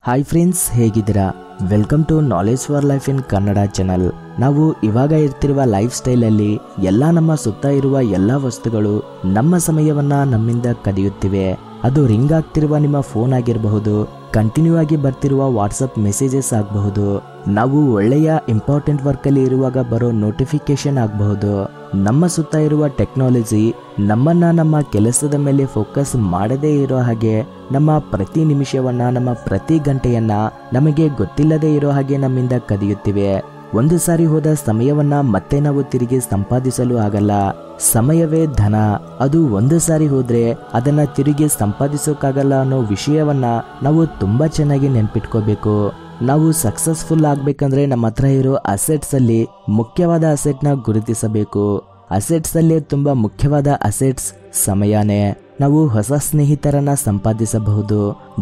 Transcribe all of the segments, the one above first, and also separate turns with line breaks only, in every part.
Hi friends, ಹೇಗಿದ್ದೀರಾ? Welcome to knowledge for life in Kannada channel. ನಾವು ಇವಾಗ ಇರ್ತಿರುವ ಲೈಫ್ ಸ್ಟೈಲಲ್ಲಿ ಎಲ್ಲ ನಮ್ಮ ಸುತ್ತ ಇರುವ ಎಲ್ಲ ವಸ್ತುಗಳು ನಮ್ಮ ಸಮಯವನ್ನ ನಮ್ಮಿಂದ ಕದಿಯುತ್ತಿವೆ. ಅದು ರಿಂಗ್ ಆಗ್ತಿರುವ ನಿಮ್ಮ ಫೋನ್ ಆಗಿರಬಹುದು, ಕಂಟಿನ್ಯೂ ಆಗಿ ಬರ್ತಿರುವ ವಾಟ್ಸಪ್ ಮೆಸೇಜಸ್ ಆಗಬಹುದು, ನಾವು ಒಳ್ಳೆಯ ಇಂಪಾರ್ಟೆಂಟ್ ವರ್ಕಲ್ಲಿ ಇರುವಾಗ ಬರೋ ನೋಟಿಫಿಕೇಶನ್ ಆಗಬಹುದು. ನಮ್ಮ ಸುತ್ತ ಇರುವ ಟೆಕ್ನಾಲಜಿ ನಮ್ಮನ್ನ ನಮ್ಮ ಕೆಲಸದ ಮೇಲೆ ಫೋಕಸ್ ಮಾಡದೇ ಇರೋ ಹಾಗೆ, ನಮ್ಮ ಪ್ರತಿ ನಿಮಿಷವನ್ನ, ನಮ್ಮ ಪ್ರತಿ ಗಂಟೆಯನ್ನ ನಮಗೆ ಗೊತ್ತಿಲ್ಲದೆ ಇರೋ ಹಾಗೆ ನಮ್ಮಿಂದ ಕದಿಯುತ್ತಿವೆ. ಒಂದು ಸಾರಿ ಹೋದ ಸಮಯವನ್ನ ಮತ್ತೆ ನಾವು ತಿರುಗಿ ಸಂಪಾದಿಸಲು ಆಗಲ್ಲ. ಸಮಯವೇ ಧನ, ಅದು ಒಂದು ಸಾರಿ ಹೋದ್ರೆ ಅದನ್ನ ತಿರುಗಿ ಸಂಪಾದಿಸೋಕ್ಕಾಗಲ್ಲ ಅನ್ನೋ ವಿಷಯವನ್ನ ನಾವು ತುಂಬಾ ಚೆನ್ನಾಗಿ ನೆನ್ಪಿಟ್ಕೋಬೇಕು. ನಾವು ಸಕ್ಸಸ್ಫುಲ್ ಆಗ್ಬೇಕಂದ್ರೆ ನಮ್ಮ ಹತ್ರ ಇರೋ ಅಸೆಟ್ಸ್ ಅಲ್ಲಿ ಮುಖ್ಯವಾದ ಅಸೆಟ್ ನ ಗುರುತಿಸಬೇಕು. ಅಸೆಟ್ಸ್ ಅಲ್ಲಿ ತುಂಬಾ ಮುಖ್ಯವಾದ ಅಸೆಟ್ಸ್ ಸಮಯನೇ. ನಾವು ಹೊಸ ಸ್ನೇಹಿತರನ್ನ ಸಂಪಾದಿಸಬಹುದು,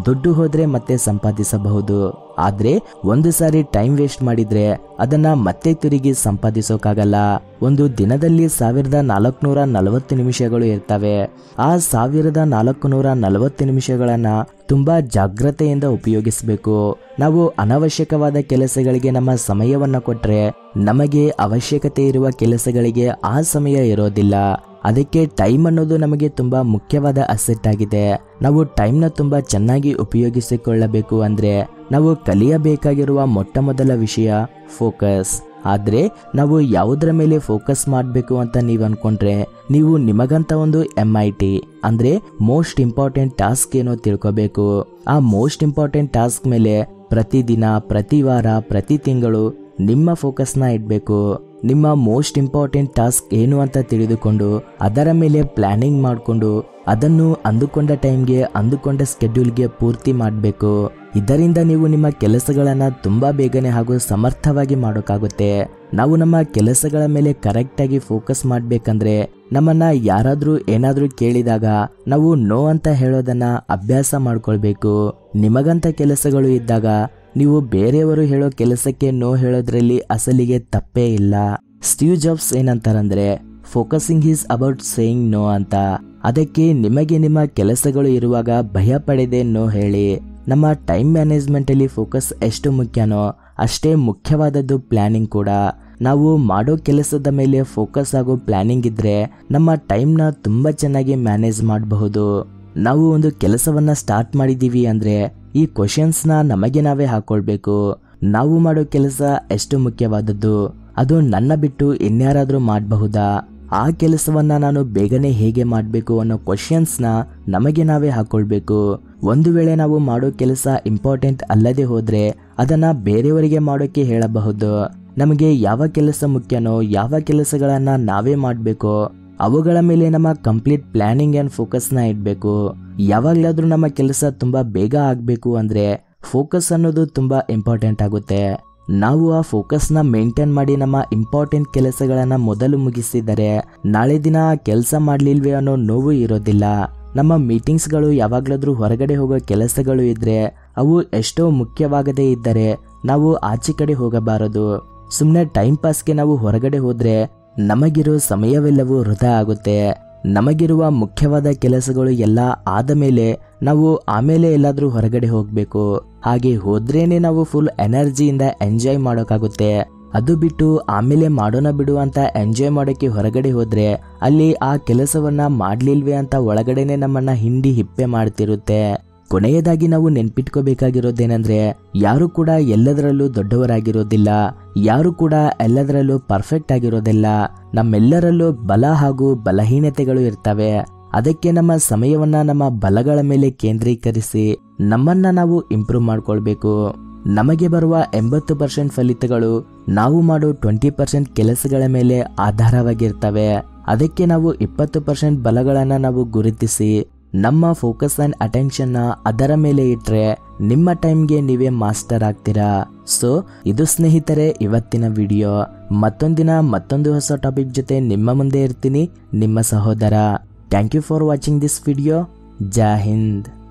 ದುಡ್ಡು ಹೋದ್ರೆ ಮತ್ತೆ ಸಂಪಾದಿಸಬಹುದು. ಆದ್ರೆ ಒಂದು ಸಾರಿ ಟೈಮ್ ವೇಸ್ಟ್ ಮಾಡಿದ್ರೆ ಅದನ್ನ ಮತ್ತೆ ತಿರುಗಿ ಸಂಪಾದಿಸೋಕಾಗಲ್ಲ. ಒಂದು ದಿನದಲ್ಲಿ 1440 ನಿಮಿಷಗಳು ಇರ್ತವೆ. ಆ 1440 ನಿಮಿಷಗಳನ್ನ ತುಂಬಾ ಜಾಗ್ರತೆಯಿಂದ ಉಪಯೋಗಿಸಬೇಕು. ನಾವು ಅನವಶ್ಯಕವಾದ ಕೆಲಸಗಳಿಗೆ ನಮ್ಮ ಸಮಯವನ್ನ ಕೊಟ್ರೆ ನಮಗೆ ಅವಶ್ಯಕತೆ ಇರುವ ಕೆಲಸಗಳಿಗೆ ಆ ಸಮಯ ಇರೋದಿಲ್ಲ. ಅದಕ್ಕೆ ಟೈಮ್ ಅನ್ನೋದು ನಮಗೆ ತುಂಬಾ ಮುಖ್ಯವಾದ ಅಸೆಟ್ ಆಗಿದೆ. ನಾವು ಟೈಮ್ನ ತುಂಬಾ ಚೆನ್ನಾಗಿ ಉಪಯೋಗಿಸಿಕೊಳ್ಳಬೇಕು ಅಂದ್ರೆ ನಾವು ಕಲಿಯಬೇಕಾಗಿರುವ ಮೊಟ್ಟ ಮೊದಲ ವಿಷಯ ಫೋಕಸ್. ಆದ್ರೆ ನಾವು ಯಾವುದರ ಮೇಲೆ ಫೋಕಸ್ ಮಾಡಬೇಕು ಅಂತ ನೀವು ಅನ್ಕೊಂಡ್ರೆ, ನೀವು ನಿಮಗಂತ ಒಂದು MIT ಅಂದ್ರೆ ಮೋಸ್ಟ್ ಇಂಪಾರ್ಟೆಂಟ್ ಟಾಸ್ಕ್ ಏನೋ ತಿಳ್ಕೋಬೇಕು. ಆ ಮೋಸ್ಟ್ ಇಂಪಾರ್ಟೆಂಟ್ ಟಾಸ್ಕ್ ಮೇಲೆ ಪ್ರತಿದಿನ, ಪ್ರತಿ ವಾರ, ಪ್ರತಿ ತಿಂಗಳು ನಿಮ್ಮ ಫೋಕಸ್ನ ಇಡಬೇಕು. ನಿಮ್ಮ ಮೋಸ್ಟ್ ಇಂಪಾರ್ಟೆಂಟ್ ಟಾಸ್ಕ್ ಏನು ಅಂತ ತಿಳಿದುಕೊಂಡು ಅದರ ಮೇಲೆ ಪ್ಲಾನಿಂಗ್ ಮಾಡಿಕೊಂಡು ಅದನ್ನು ಅಂದುಕೊಂಡ ಟೈಮ್ಗೆ, ಅಂದುಕೊಂಡ ಸ್ಕೆಡ್ಯೂಲ್ಗೆ ಪೂರ್ತಿ ಮಾಡಬೇಕು. ಇದರಿಂದ ನೀವು ನಿಮ್ಮ ಕೆಲಸಗಳನ್ನ ತುಂಬಾ ಬೇಗನೆ ಹಾಗೂ ಸಮರ್ಥವಾಗಿ ಮಾಡೋಕ್ಕಾಗುತ್ತೆ. ನಾವು ನಮ್ಮ ಕೆಲಸಗಳ ಮೇಲೆ ಕರೆಕ್ಟಾಗಿ ಫೋಕಸ್ ಮಾಡಬೇಕಂದ್ರೆ ನಮ್ಮನ್ನ ಯಾರಾದ್ರೂ ಏನಾದ್ರೂ ಕೇಳಿದಾಗ ನಾವು ನೋ ಅಂತ ಹೇಳೋದನ್ನ ಅಭ್ಯಾಸ ಮಾಡ್ಕೊಳ್ಬೇಕು. ನಿಮಗಂತ ಕೆಲಸಗಳು ಇದ್ದಾಗ ನೀವು ಬೇರೆಯವರು ಹೇಳೋ ಕೆಲಸಕ್ಕೆ ನೋ ಹೇಳೋದ್ರಲ್ಲಿ ಅಸಲಿಗೆ ತಪ್ಪೇ ಇಲ್ಲ. ಸ್ಟೀವ್ ಜಾಬ್ಸ್ ಏನಂತಾರಂದ್ರೆ, focusing is about saying no ಅಂತ. ಅದಕ್ಕೆ ನಿಮಗೆ ನಿಮ್ಮ ಕೆಲಸಗಳು ಇರುವಾಗ ಭಯ ಪಡೆದೆ ನೋ ಹೇಳಿ. ನಮ್ಮ ಟೈಮ್ ಮ್ಯಾನೇಜ್ಮೆಂಟ್ ಅಲ್ಲಿ ಫೋಕಸ್ ಎಷ್ಟು ಮುಖ್ಯನೋ ಅಷ್ಟೇ ಮುಖ್ಯವಾದದ್ದು ಪ್ಲಾನಿಂಗ್ ಕೂಡ. ನಾವು ಮಾಡೋ ಕೆಲಸದ ಮೇಲೆ ಫೋಕಸ್ ಆಗೋ ಪ್ಲಾನಿಂಗ್ ಇದ್ರೆ ನಮ್ಮ ಟೈಮ್ನ ತುಂಬಾ ಚೆನ್ನಾಗಿ ಮ್ಯಾನೇಜ್ ಮಾಡಬಹುದು. ನಾವು ಒಂದು ಕೆಲಸವನ್ನ ಸ್ಟಾರ್ಟ್ ಮಾಡಿದೀವಿ ಅಂದ್ರೆ ಈ ಕ್ವಶನ್ಸ್ನ ನಮಗೆ ನಾವೇ ಹಾಕೊಳ್ಬೇಕು. ನಾವು ಮಾಡೋ ಕೆಲಸ ಎಷ್ಟು ಮುಖ್ಯವಾದದ್ದು, ಅದು ನನ್ನ ಬಿಟ್ಟು ಇನ್ಯಾರಾದ್ರೂ ಮಾಡಬಹುದಾ? ಆ ಕೆಲಸವನ್ನ ನಾನು ಬೇಗನೆ ಹೇಗೆ ಮಾಡಬೇಕು ಅನ್ನೋ ಕ್ವಶನ್ಸ್ನ ನಮಗೆ ನಾವೇ ಹಾಕೊಳ್ಬೇಕು. ಒಂದು ವೇಳೆ ನಾವು ಮಾಡೋ ಕೆಲಸ ಇಂಪಾರ್ಟೆಂಟ್ ಅಲ್ಲದೆ ಹೋದ್ರೆ ಅದನ್ನ ಬೇರೆಯವರಿಗೆ ಮಾಡೋಕೆ ಹೇಳಬಹುದು. ನಮಗೆ ಯಾವ ಕೆಲಸ ಮುಖ್ಯನೋ, ಯಾವ ಕೆಲಸಗಳನ್ನ ನಾವೇ ಮಾಡಬೇಕೋ ಅವುಗಳ ಮೇಲೆ ನಮ್ಮ ಕಂಪ್ಲೀಟ್ ಪ್ಲಾನಿಂಗ್ ಅಂಡ್ ಫೋಕಸ್ನ ಇಡಬೇಕು. ಯಾವಾಗಲಾದ್ರೂ ನಮ್ಮ ಕೆಲಸ ತುಂಬಾ ಬೇಗ ಆಗಬೇಕು ಅಂದ್ರೆ ಫೋಕಸ್ ಅನ್ನೋದು ತುಂಬಾ ಇಂಪಾರ್ಟೆಂಟ್ ಆಗುತ್ತೆ. ನಾವು ಆ ಫೋಕಸ್ನ ಮೇಂಟೈನ್ ಮಾಡಿ ನಮ್ಮ ಇಂಪಾರ್ಟೆಂಟ್ ಕೆಲಸಗಳನ್ನ ಮೊದಲು ಮುಗಿಸಿದರೆ ನಾಳೆ ದಿನ ಕೆಲಸ ಮಾಡ್ಲಿಲ್ವೇ ಅನ್ನೋ ನೋವು ಇರೋದಿಲ್ಲ. ನಮ್ಮ ಮೀಟಿಂಗ್ಸ್ಗಳು, ಯಾವಾಗ್ಲಾದ್ರೂ ಹೊರಗಡೆ ಹೋಗೋ ಕೆಲಸಗಳು ಇದ್ರೆ ಅವು ಎಷ್ಟೋ ಮುಖ್ಯವಾಗದೇ ಇದ್ದರೆ ನಾವು ಆಚೆ ಕಡೆ ಹೋಗಬಾರದು. ಸುಮ್ಮನೆ ಟೈಮ್ ಪಾಸ್ಗೆ ನಾವು ಹೊರಗಡೆ ಹೋದ್ರೆ ನಮಗಿರೋ ಸಮಯವೆಲ್ಲವೂ ವೃಥಾ ಆಗುತ್ತೆ. ನಮಗಿರುವ ಮುಖ್ಯವಾದ ಕೆಲಸಗಳು ಎಲ್ಲ ಆದ ಮೇಲೆ ನಾವು ಆಮೇಲೆ ಎಲ್ಲಾದ್ರೂ ಹೊರಗಡೆ ಹೋಗ್ಬೇಕು. ಹಾಗೆ ಹೋದ್ರೇನೆ ನಾವು ಫುಲ್ ಎನರ್ಜಿಯಿಂದ ಎಂಜಾಯ್ ಮಾಡೋಕ್ಕಾಗುತ್ತೆ. ಅದು ಬಿಟ್ಟು ಆಮೇಲೆ ಮಾಡೋಣ ಬಿಡು ಅಂತ ಎಂಜಾಯ್ ಮಾಡೋಕೆ ಹೊರಗಡೆ ಹೋದ್ರೆ ಅಲ್ಲಿ ಆ ಕೆಲಸವನ್ನ ಮಾಡ್ಲಿಲ್ವೇ ಅಂತ ಒಳಗಡೆನೆ ನಮ್ಮನ್ನ ಹಿಂಡಿ ಹಿಪ್ಪೆ ಮಾಡ್ತಿರುತ್ತೆ. ಕೊನೆಯದಾಗಿ ನಾವು ನೆನ್ಪಿಟ್ಕೋಬೇಕಾಗಿರೋದೇನೆಂದ್ರೆ, ಯಾರು ಕೂಡ ಎಲ್ಲದರಲ್ಲೂ ದೊಡ್ಡವರಾಗಿರೋದಿಲ್ಲ, ಯಾರು ಕೂಡ ಎಲ್ಲದರಲ್ಲೂ ಪರ್ಫೆಕ್ಟ್ ಆಗಿರೋದಿಲ್ಲ. ನಮ್ಮೆಲ್ಲರಲ್ಲೂ ಬಲ ಹಾಗೂ ಬಲಹೀನತೆಗಳು ಇರ್ತವೆ. ಅದಕ್ಕೆ ನಮ್ಮ ಸಮಯವನ್ನ ನಮ್ಮ ಬಲಗಳ ಮೇಲೆ ಕೇಂದ್ರೀಕರಿಸಿ ನಮ್ಮನ್ನ ನಾವು ಇಂಪ್ರೂವ್ ಮಾಡ್ಕೊಳ್ಬೇಕು. ನಮಗೆ ಬರುವ 80% ಫಲಿತಗಳು ನಾವು ಮಾಡೋ 20% ಕೆಲಸಗಳ ಮೇಲೆ ಆಧಾರವಾಗಿರ್ತವೆ. ಅದಕ್ಕೆ ನಾವು 20% ಬಲಗಳನ್ನ ನಾವು ಗುರುತಿಸಿ ನಮ್ಮ ಫೋಕಸ್ ಅಂಡ್ ಅಟೆನ್ಷನ್ ಅದರ ಮೇಲೆ ಇಟ್ರೆ ನಿಮ್ಮ ಟೈಮ್ಗೆ ನೀವೇ ಮಾಸ್ಟರ್ ಆಗ್ತೀರಾ. ಸೊ ಇದು ಸ್ನೇಹಿತರೆ ಇವತ್ತಿನ ವಿಡಿಯೋ. ಮತ್ತೊಂದಿನ ಮತ್ತೊಂದು ಹೊಸ ಟಾಪಿಕ್ ಜೊತೆ ನಿಮ್ಮ ಮುಂದೆ ಇರ್ತೀನಿ, ನಿಮ್ಮ ಸಹೋದರ. Thank you for watching this video. ಜೈ ಹಿಂದ್.